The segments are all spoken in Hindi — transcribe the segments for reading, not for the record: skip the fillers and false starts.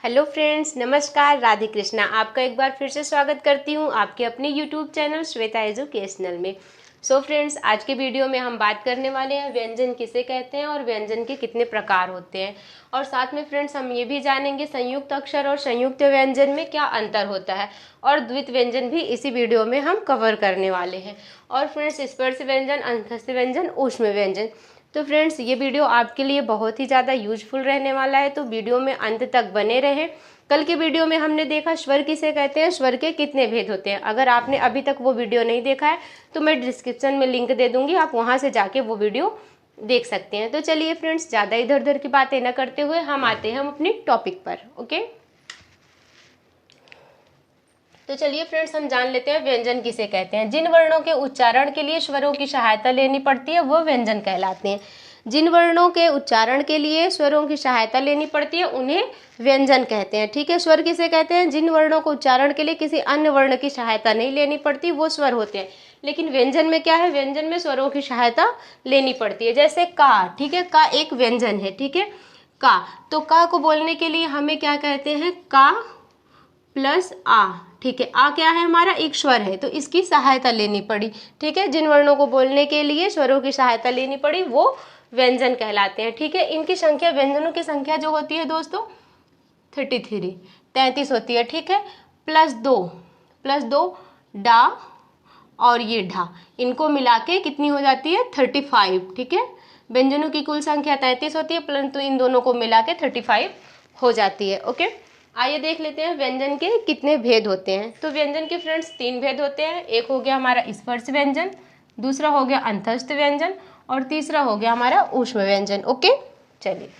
हेलो फ्रेंड्स, नमस्कार, राधे कृष्णा। आपका एक बार फिर से स्वागत करती हूँ आपके अपने यूट्यूब चैनल श्वेता एजुकेशनल में। सो फ्रेंड्स, आज के वीडियो में हम बात करने वाले हैं व्यंजन किसे कहते हैं और व्यंजन के कितने प्रकार होते हैं। और साथ में फ्रेंड्स हम ये भी जानेंगे संयुक्त अक्षर और संयुक्त व्यंजन में क्या अंतर होता है, और द्वित व्यंजन भी इसी वीडियो में हम कवर करने वाले हैं। और फ्रेंड्स स्पर्श व्यंजन, अंतस्थ व्यंजन, ऊष्म व्यंजन। तो फ्रेंड्स ये वीडियो आपके लिए बहुत ही ज़्यादा यूजफुल रहने वाला है, तो वीडियो में अंत तक बने रहें। कल के वीडियो में हमने देखा स्वर किसे कहते हैं, स्वर के कितने भेद होते हैं। अगर आपने अभी तक वो वीडियो नहीं देखा है तो मैं डिस्क्रिप्शन में लिंक दे दूंगी, आप वहाँ से जाके वो वीडियो देख सकते हैं। तो चलिए फ्रेंड्स, ज़्यादा इधर उधर की बातें न करते हुए हम आते हैं अपने टॉपिक पर। ओके, तो चलिए फ्रेंड्स हम जान लेते हैं व्यंजन किसे कहते हैं। जिन वर्णों के उच्चारण के लिए स्वरों की सहायता लेनी पड़ती है वो व्यंजन कहलाते हैं। जिन वर्णों के उच्चारण के लिए स्वरों की सहायता लेनी पड़ती है उन्हें व्यंजन कहते हैं। ठीक है, स्वर किसे कहते हैं, जिन वर्णों को उच्चारण के लिए किसी अन्य वर्ण की सहायता नहीं लेनी पड़ती वो स्वर होते हैं। लेकिन व्यंजन में क्या है, व्यंजन में स्वरों की सहायता लेनी पड़ती है। जैसे का, ठीक है, का एक व्यंजन है। ठीक है, का, तो का को बोलने के लिए हमें क्या कहते हैं, का प्लस आ। ठीक है, आ क्या है, हमारा एक स्वर है, तो इसकी सहायता लेनी पड़ी। ठीक है, जिन वर्णों को बोलने के लिए स्वरों की सहायता लेनी पड़ी वो व्यंजन कहलाते हैं। ठीक है, इनकी संख्या, व्यंजनों की संख्या जो होती है दोस्तों 33 होती है। ठीक है, प्लस दो डा और ये ढा, इनको मिला के कितनी हो जाती है, 35। ठीक है, व्यंजनों की कुल संख्या 33 होती है, परंतु इन दोनों को मिला के 35 हो जाती है। ओके, आइए देख लेते हैं व्यंजन के कितने भेद होते हैं। तो व्यंजन के फ्रेंड्स 3 भेद होते हैं। एक हो गया हमारा स्पर्श व्यंजन, दूसरा हो गया अंतस्थ व्यंजन, और तीसरा हो गया हमारा ऊष्म व्यंजन। ओके, चलिए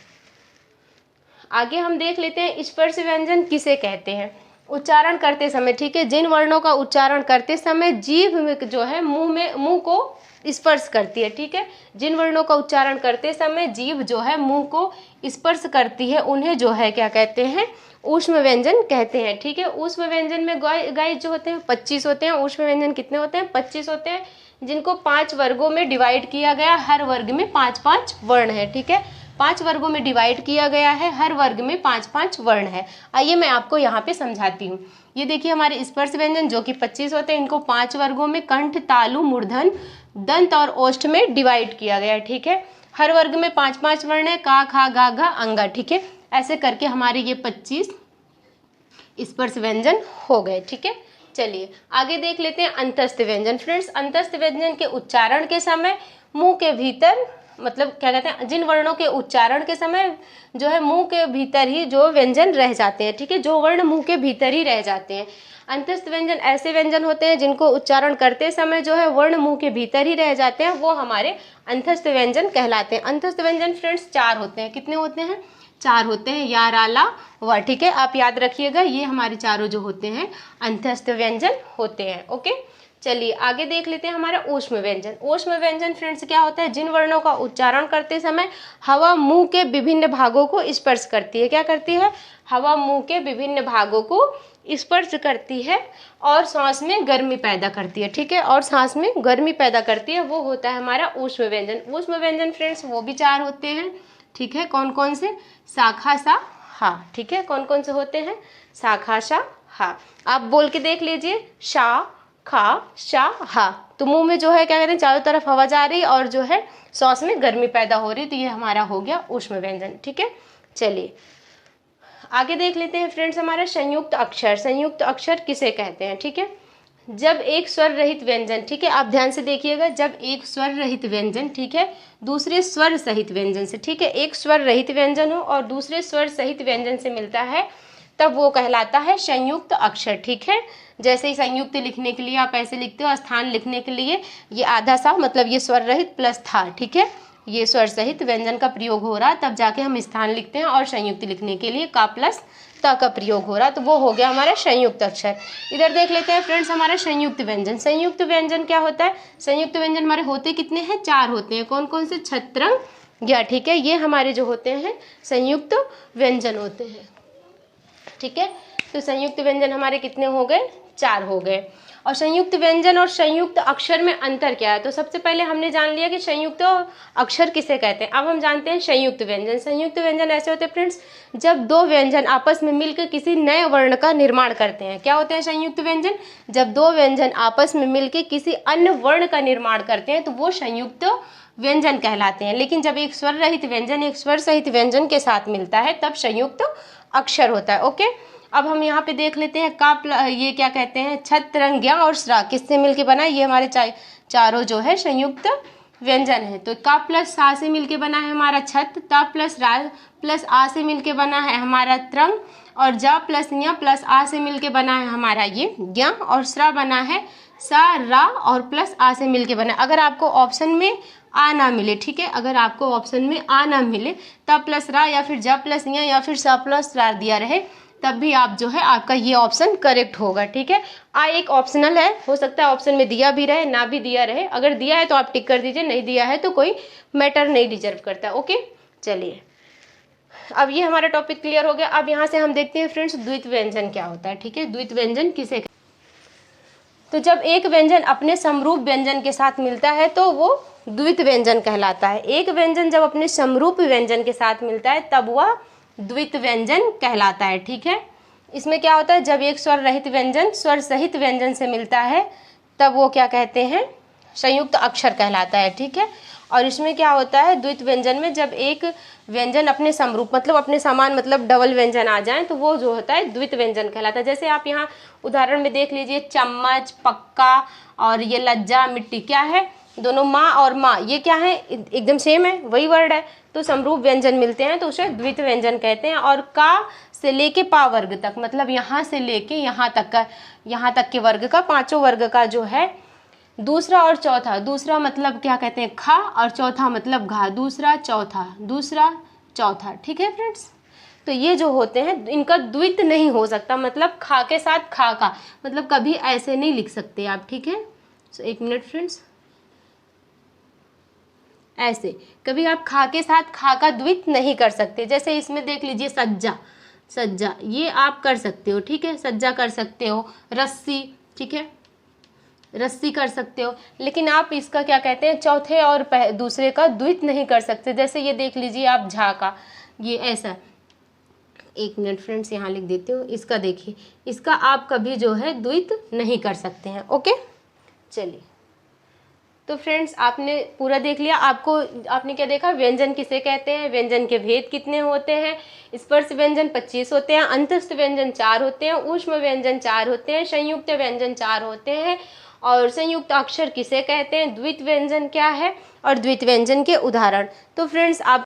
आगे हम देख लेते हैं स्पर्श व्यंजन किसे कहते हैं। उच्चारण करते समय, ठीक है, जिन वर्णों का उच्चारण करते समय जीभ में जो है मुंह को स्पर्श करती है। ठीक है, जिन वर्णों का उच्चारण करते समय जीभ जो है मुंह को स्पर्श करती है उन्हें जो है क्या कहते हैं, ऊष्म व्यंजन कहते हैं। ठीक है, ऊष्म व्यंजन में गाइस जो होते हैं 25 होते हैं। ऊष्म व्यंजन कितने होते हैं, 25 होते हैं, जिनको 5 वर्गों में डिवाइड किया गया। हर वर्ग में 5-5 वर्ण है। ठीक है, 5 वर्गों में डिवाइड किया गया है, हर वर्ग में 5-5 वर्ण है। आइए मैं आपको यहाँ पे समझाती हूँ। ये देखिए हमारे स्पर्श व्यंजन जो कि 25 होते हैं, इनको 5 वर्गों में कंठ, तालु, मूर्धन, दंत और ओष्ठ में डिवाइड किया गया है। ठीक है, हर वर्ग में 5-5 वर्ण है, का, खा, गा, घा, अंगा। ठीक है, ऐसे करके हमारे ये 25 स्पर्श व्यंजन हो गए। ठीक है, चलिए आगे देख लेते हैं अंतस्थ व्यंजन। फ्रेंड्स, अंतस्थ व्यंजन के उच्चारण के समय मुंह के भीतर, मतलब क्या कहते हैं, जिन वर्णों के उच्चारण के समय जो है मुंह के भीतर ही जो व्यंजन रह जाते हैं। ठीक है, जो वर्ण मुंह के भीतर ही रह जाते हैं। अंतस्थ व्यंजन ऐसे व्यंजन होते हैं जिनको उच्चारण करते समय जो है वर्ण मुंह के भीतर ही रह जाते हैं, वो हमारे अंतस्थ व्यंजन कहलाते हैं। अंतस्थ व्यंजन फ्रेंड्स 4 होते हैं। कितने होते हैं, 4 होते हैं, या, रा, ला, व। ठीक है, आप याद रखिएगा, ये हमारे चारों जो होते हैं अंतस्थ व्यंजन होते हैं। ओके, चलिए आगे देख लेते हैं हमारा ऊष्म व्यंजन। ऊष्म व्यंजन फ्रेंड्स क्या होता है, जिन वर्णों का उच्चारण करते समय हवा मुंह के विभिन्न भागों को स्पर्श करती है। क्या करती है, हवा मुंह के विभिन्न भागों को स्पर्श करती है और सांस में गर्मी पैदा करती है। ठीक है, और सांस में गर्मी पैदा करती है, वो होता है हमारा ऊष्म व्यंजन। ऊष्म व्यंजन फ्रेंड्स वो भी 4 होते हैं। ठीक है, कौन कौन से, शाखा, सा, हा। ठीक है, कौन कौन से होते हैं, शाखा, सा, हा। आप बोल के देख लीजिए, शा, खा, शा, हा। तो मुंह में जो है क्या कहते हैं, चारों तरफ हवा जा रही और जो है सांस में गर्मी पैदा हो रही, तो ये हमारा हो गया ऊष्म व्यंजन। ठीक है, चलिए आगे देख लेते हैं फ्रेंड्स हमारा संयुक्त अक्षर। संयुक्त अक्षर किसे कहते हैं। ठीक है, जब एक स्वर रहित व्यंजन, ठीक है, आप ध्यान से देखिएगा, जब एक स्वर रहित व्यंजन, ठीक है, दूसरे स्वर सहित व्यंजन से, ठीक है, एक स्वर रहित व्यंजन हो और दूसरे स्वर सहित व्यंजन से मिलता है, तब वो कहलाता है संयुक्त अक्षर। ठीक है, जैसे ही संयुक्त लिखने के लिए आप ऐसे लिखते हो, स्थान लिखने के लिए ये आधा सा, मतलब ये स्वर रहित प्लस था। ठीक है, ये स्वर सहित व्यंजन का प्रयोग हो रहा, तब जाके हम स्थान लिखते हैं, और संयुक्त लिखने के लिए का प्लस त का प्रयोग हो रहा, तो वो हो गया हमारा संयुक्त अक्षर। इधर देख लेते हैं फ्रेंड्स हमारा संयुक्त व्यंजन। संयुक्त व्यंजन क्या होता है, संयुक्त व्यंजन हमारे होते कितने हैं, 4 होते हैं। कौन कौन से, छत्रंग, ज्ञ। ठीक है, ये हमारे जो होते हैं संयुक्त व्यंजन होते हैं। ठीक है, तो संयुक्त व्यंजन हमारे कितने हो गए, 4 हो गए। और संयुक्त व्यंजन और संयुक्त अक्षर में अंतर क्या है? तो सबसे पहले हमने जान लिया कि संयुक्त अक्षर किसे कहते हैं। अब हम जानते हैं संयुक्त व्यंजन। संयुक्त व्यंजन ऐसे होते हैं फ्रेंड्स, जब दो व्यंजन आपस में मिलकर किसी नए वर्ण का निर्माण करते हैं। क्या होते हैं संयुक्त व्यंजन? जब दो व्यंजन आपस में मिलकर किसी अन्य वर्ण का निर्माण करते हैं तो वो संयुक्त व्यंजन कहलाते हैं। लेकिन जब एक स्वर रहित व्यंजन एक स्वर सहित व्यंजन के साथ मिलता है तब संयुक्त अक्षर होता है। ओके, अब हम यहाँ पे देख लेते हैं ये क्या कहते हैं, छत्र ज्ञ और श्रा किससे मिलके बना है? ये हमारे चारों जो है संयुक्त व्यंजन है। तो का प्लस सा से मिलके बना है हमारा छत, ता प्लस रा प्लस आ से मिलके बना है हमारा त्रंग, और जा प्लस ञ प्लस आ से मिलके बना है हमारा ये ज्ञ, और श्रा बना है सा रा और प्लस आ से मिलके बना। अगर आपको ऑप्शन में आ ना मिले, ठीक है, अगर आपको ऑप्शन में आ ना मिले तब प्लस रा या फिर जा प्लस ञ या फिर सा प्लस रा दिया रहे तब भी आप जो है आपका ये ऑप्शन करेक्ट होगा। ठीक है, आ एक ऑप्शनल है, हो सकता है ऑप्शन में दिया भी रहे ना भी दिया रहे। अगर दिया है तो आप टिक कर दीजिए, नहीं दिया है तो कोई मैटर नहीं डिजर्व करता। ओके, चलिए अब ये हमारा टॉपिक क्लियर हो गया। अब यहाँ से हम देखते हैं फ्रेंड्स द्वित व्यंजन क्या होता है। ठीक है, द्वित व्यंजन किसे, तो जब एक व्यंजन अपने समरूप व्यंजन के साथ मिलता है तो वो द्वित व्यंजन कहलाता है। एक व्यंजन जब अपने समरूप व्यंजन के साथ मिलता है तब वह द्वित व्यंजन कहलाता है। ठीक है, इसमें क्या होता है, जब एक स्वर रहित व्यंजन स्वर सहित व्यंजन से मिलता है तब वो क्या कहते हैं, संयुक्त अक्षर कहलाता है। ठीक है, और इसमें क्या होता है, द्वित व्यंजन में जब एक व्यंजन अपने समरूप मतलब अपने समान मतलब डबल व्यंजन आ जाए तो वो जो होता है द्वित व्यंजन कहलाता है। जैसे आप यहाँ उदाहरण में देख लीजिए, चम्मच, पक्का और ये लज्जा, मिट्टी, क्या है, दोनों माँ और माँ, ये क्या है, एकदम सेम है, वही वर्ड है। तो समरूप व्यंजन मिलते हैं तो उसे द्वित व्यंजन कहते हैं। और का से लेके पा वर्ग तक मतलब यहाँ से लेके यहाँ तक के वर्ग का, पांचों वर्ग का जो है दूसरा और चौथा, दूसरा मतलब क्या कहते हैं खा और चौथा मतलब घा, दूसरा चौथा। ठीक है फ्रेंड्स, तो ये जो होते हैं इनका द्वित नहीं हो सकता, मतलब खा के साथ खा का मतलब कभी ऐसे नहीं लिख सकते आप। ठीक है, तो एक मिनट फ्रेंड्स, ऐसे कभी आप खा के साथ खा का द्वित नहीं कर सकते। जैसे इसमें देख लीजिए सज्जा, ये आप कर सकते हो। ठीक है, सज्जा कर सकते हो, रस्सी, ठीक है, रस्सी कर सकते हो, लेकिन आप इसका क्या कहते हैं चौथे और दूसरे का द्वित नहीं कर सकते। जैसे ये देख लीजिए आप झा का, ये ऐसा, एक मिनट फ्रेंड्स यहाँ लिख देती हूँ, इसका देखिए, इसका आप कभी जो है द्वित नहीं कर सकते हैं। ओके, चलिए, तो फ्रेंड्स आपने पूरा देख लिया। आपने क्या देखा, व्यंजन किसे कहते हैं, व्यंजन के भेद कितने होते हैं, स्पर्श व्यंजन 25 होते हैं, अंतस्थ व्यंजन 4 होते हैं, ऊष्म व्यंजन 4 होते हैं, संयुक्त व्यंजन 4 होते हैं, और संयुक्त अक्षर किसे कहते हैं, द्वित व्यंजन क्या है और द्वित व्यंजन के उदाहरण। तो फ्रेंड्स आप